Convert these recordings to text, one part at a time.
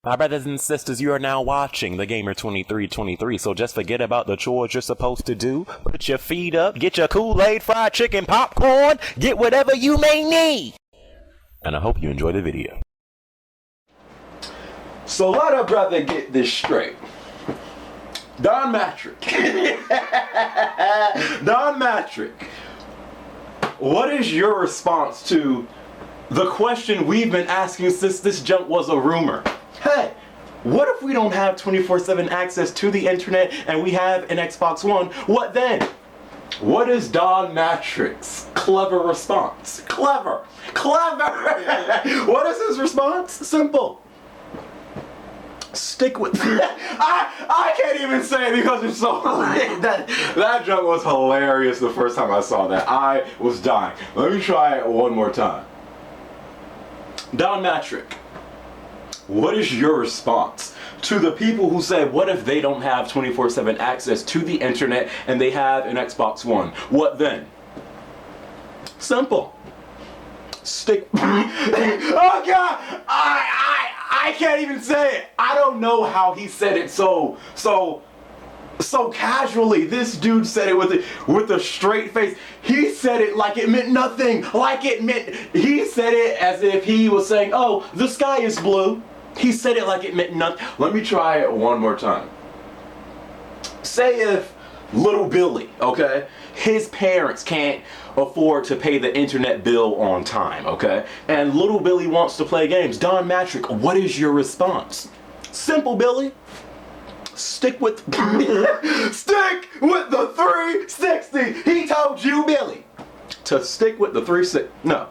My brothers and sisters, you are now watching The Gamer 2323, so just forget about the chores you're supposed to do. Put your feet up, get your Kool-Aid, fried chicken, popcorn, get whatever you may need. And I hope you enjoy the video. So let a brother get this straight. Don Matrick. Don Matrick. What is your response to the question we've been asking since this junk was a rumor? Hey, what if we don't have 24/7 access to the internet and we have an Xbox One? What then? What is Don Matrick's clever response? Clever! What is his response? Simple. Stick with I can't even say it because it's so that joke was hilarious the first time I saw that. I was dying. Let me try it one more time. Don Matrick, what is your response to the people who say, what if they don't have 24/7 access to the internet and they have an Xbox One? What then? Simple. Stick. Oh God! I can't even say it. I don't know how he said it so casually. This dude said it with a straight face. He said it like it meant nothing. He said it as if he was saying, "Oh, the sky is blue." He said it like it meant nothing. Let me try it one more time. Say if little Billy, okay, his parents can't afford to pay the internet bill on time, okay, and little Billy wants to play games. Don Matrick, what is your response? Simple, Billy. Stick with the 360. He told you, Billy, to stick with the 360. No.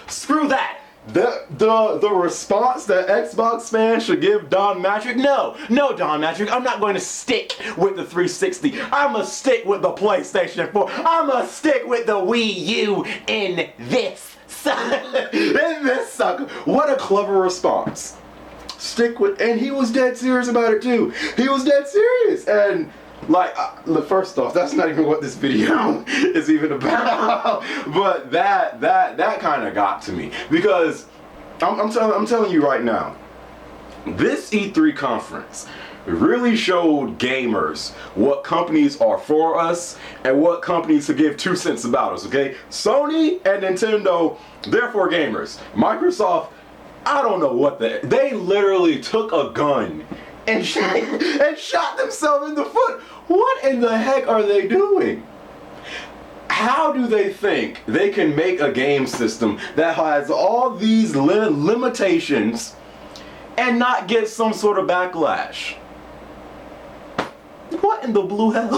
Screw that. The response that Xbox fans should give Don Matrick, no, Don Matrick, I'm not going to stick with the 360. I'm gonna stick with the PlayStation 4. I'm gonna stick with the Wii U in this sucker. What a clever response. Stick with, and he was dead serious about it too. He was dead serious, and like, first off, that's not even what this video is even about. But that kind of got to me because I'm telling you right now, this E3 conference really showed gamers what companies are for us and what companies to give 2 cents about us. Okay, Sony and Nintendo, they're for gamers. Microsoft, I don't know what they literally took a gun and shot themselves in the foot. What in the heck are they doing? How do they think they can make a game system that has all these limitations and not get some sort of backlash? What in the blue hell?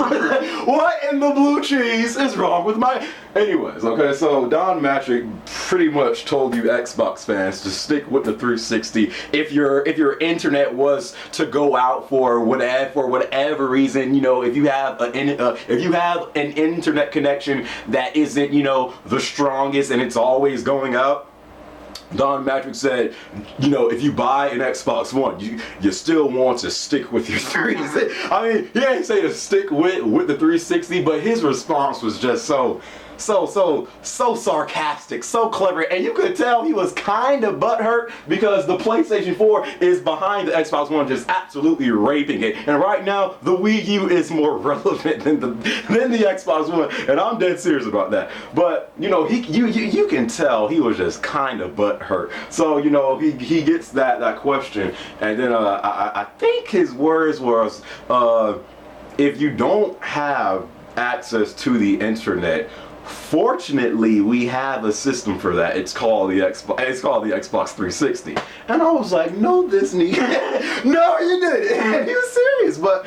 What in the blue cheese is wrong with my... Anyways, okay, so Don Matrick pretty much told you Xbox fans to stick with the 360 if your internet was to go out for whatever reason. You know, if you have an internet connection that isn't, you know, the strongest and it's always going out. Don Matrick said, you know, if you buy an Xbox One, you still want to stick with your 360. I mean, he ain't say to stick with the 360, but his response was just so sarcastic, so clever, and you could tell he was kind of butthurt because the PlayStation 4 is behind the Xbox One, just absolutely raping it. And right now, the Wii U is more relevant than the Xbox One, and I'm dead serious about that. But you know, you can tell he was just kind of butthurt. So you know, he gets that question, and then I think his words was, if you don't have access to the internet, fortunately, we have a system for that. It's called the Xbox 360. And I was like, no, Disney, no, you didn't. And he was serious. But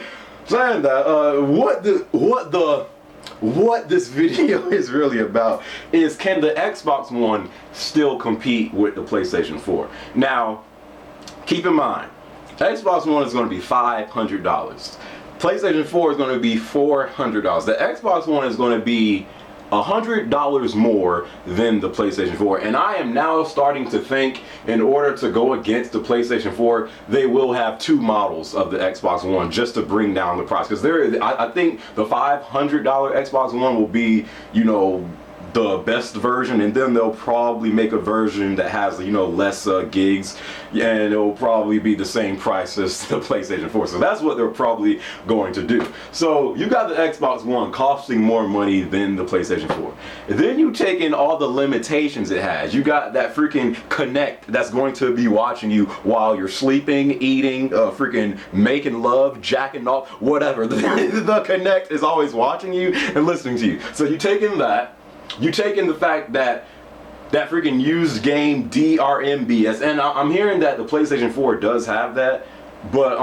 saying that, what this video is really about is, can the Xbox One still compete with the PlayStation 4? Now, keep in mind, Xbox One is going to be $500. PlayStation 4 is going to be $400. The Xbox One is going to be $100 more than the PlayStation 4, and I am now starting to think, in order to go against the PlayStation 4, they will have 2 models of the Xbox One just to bring down the price. Because I think the $500 Xbox One will be, you know, the best version, and then they'll probably make a version that has, you know, less gigs, and it'll probably be the same price as the PlayStation 4. So that's what they're probably going to do. So you got the Xbox One costing more money than the PlayStation 4. And then you take in all the limitations it has. You got that freaking Kinect that's going to be watching you while you're sleeping, eating, freaking making love, jacking off, whatever. The Kinect is always watching you and listening to you. So you take in that. You take in the fact that that freaking used game DRM-BS, and I'm hearing that the PlayStation 4 does have that, but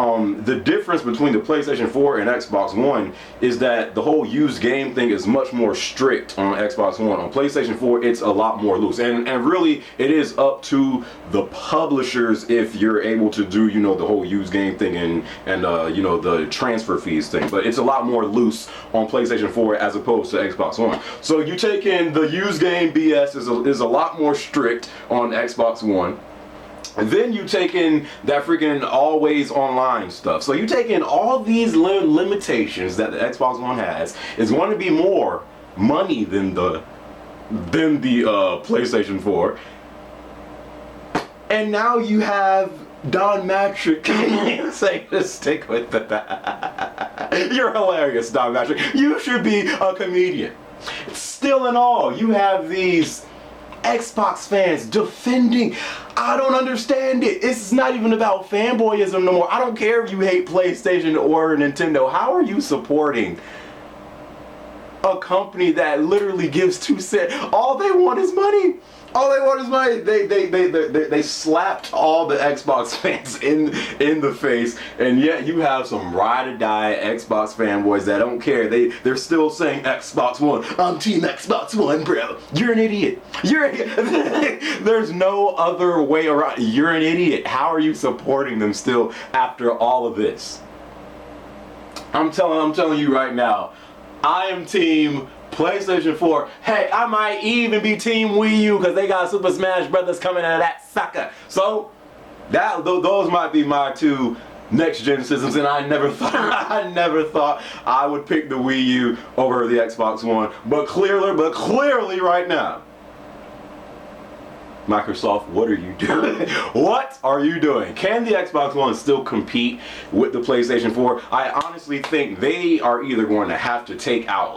the difference between the PlayStation 4 and Xbox One is that the whole used game thing is much more strict on Xbox One. On PlayStation 4, it's a lot more loose, and really it is up to the publishers if you're able to do, you know, the whole used game thing and you know, the transfer fees thing. But it's a lot more loose on PlayStation 4 as opposed to Xbox One. So you take in the used game BS is a lot more strict on Xbox One. And then you take in that freaking always online stuff. So you take in all these limitations that the Xbox One has. It's going to be more money than the PlayStation 4. And now you have Don Matrick say, stick with that. You're hilarious, Don Matrick. You should be a comedian. Still in all, you have these Xbox fans defending. I don't understand it. It's not even about fanboyism no more. I don't care if you hate PlayStation or Nintendo. How are you supporting a company that literally gives 2 cents? All they want is money. All they want is money. They slapped all the Xbox fans in the face, and yet you have some ride or die Xbox fanboys that don't care. They're still saying Xbox One. I'm Team Xbox One, bro. You're an idiot. You're an idiot. There's no other way around. You're an idiot. How are you supporting them still after all of this? I'm telling you right now, I am Team PlayStation 4. Heck, I might even be Team Wii U because they got Super Smash Brothers coming out of that sucker. So those might be my 2 next gen systems, and I never thought I would pick the Wii U over the Xbox One. But clearly right now, Microsoft, what are you doing? What are you doing? Can the Xbox One still compete with the PlayStation 4? I honestly think they are either going to have to take out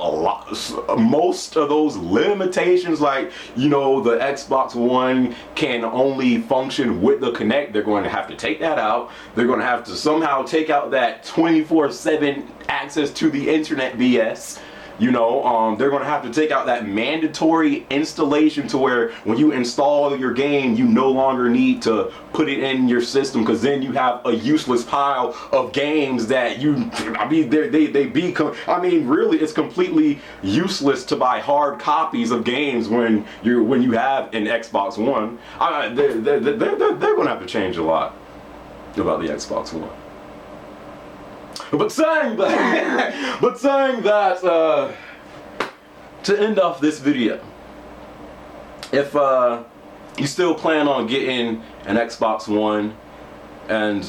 most of those limitations, like, you know, the Xbox One can only function with the Kinect. They're going to have to take that out. They're going to have to somehow take out that 24/7 access to the internet BS. You know, they're going to have to take out that mandatory installation to where when you install your game, you no longer need to put it in your system, because then you have a useless pile of games that really it's completely useless to buy hard copies of games when you have an Xbox One. They're going to have to change a lot about the Xbox One. But saying that, to end off this video, if you still plan on getting an Xbox One and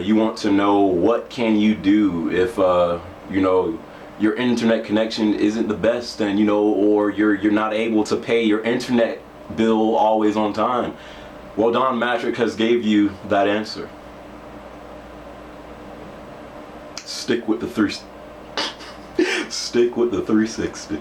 you want to know what can you do if you know, your internet connection isn't the best, and you know, or you're not able to pay your internet bill always on time, well, Don Matrick has gave you that answer. Stick with the 360.